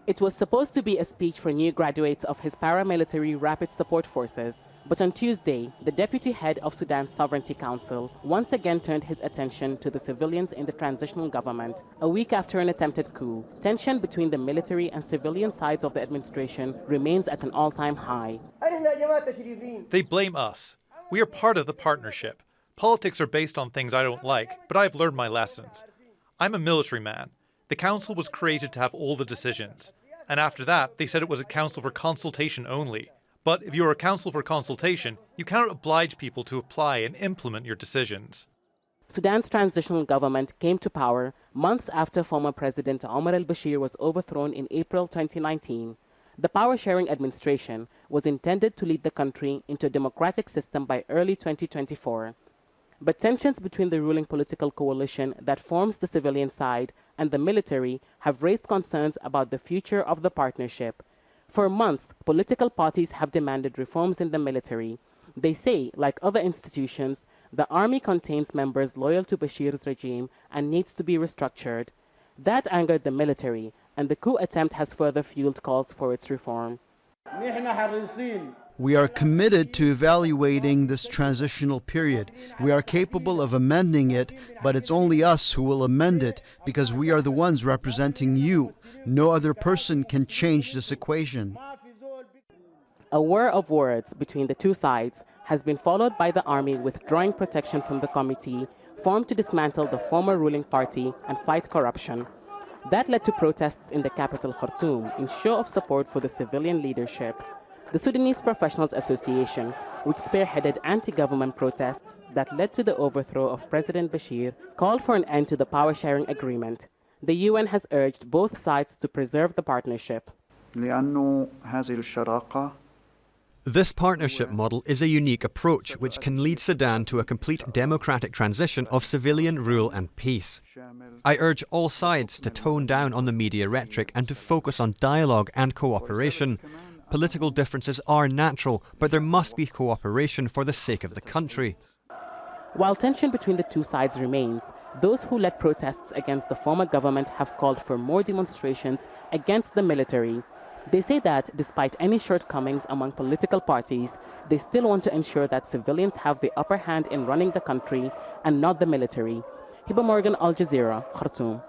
It was supposed to be a speech for new graduates of his paramilitary rapid support forces, but on Tuesday, the deputy head of Sudan's Sovereignty Council once again turned his attention to the civilians in the transitional government. A week after an attempted coup, tension between the military and civilian sides of the administration remains at an all-time high. They blame us. We are part of the partnership. Politics are based on things I don't like, but I've learned my lessons. I'm a military man. The council was created to have all the decisions. And after that, they said it was a council for consultation only. But if you're a council for consultation, you cannot oblige people to apply and implement your decisions. Sudan's transitional government came to power months after former President Omar al-Bashir was overthrown in April 2019. The power-sharing administration was intended to lead the country into a democratic system by early 2024. But tensions between the ruling political coalition that forms the civilian side and the military have raised concerns about the future of the partnership. For months, political parties have demanded reforms in the military. They say, like other institutions, the army contains members loyal to Bashir's regime and needs to be restructured. That angered the military, and the coup attempt has further fueled calls for its reform. We are committed to evaluating this transitional period. We are capable of amending it, but it's only us who will amend it because we are the ones representing you. No other person can change this equation. A war of words between the two sides has been followed by the army withdrawing protection from the committee formed to dismantle the former ruling party and fight corruption. That led to protests in the capital Khartoum in show of support for the civilian leadership. The Sudanese Professionals Association, which spearheaded anti-government protests that led to the overthrow of President Bashir, called for an end to the power-sharing agreement. The UN has urged both sides to preserve the partnership. This partnership model is a unique approach which can lead Sudan to a complete democratic transition of civilian rule and peace. I urge all sides to tone down on the media rhetoric and to focus on dialogue and cooperation. Political differences are natural, but there must be cooperation for the sake of the country. While tension between the two sides remains, those who led protests against the former government have called for more demonstrations against the military. They say that despite any shortcomings among political parties, they still want to ensure that civilians have the upper hand in running the country and not the military. Hiba, Al Jazeera, Khartoum.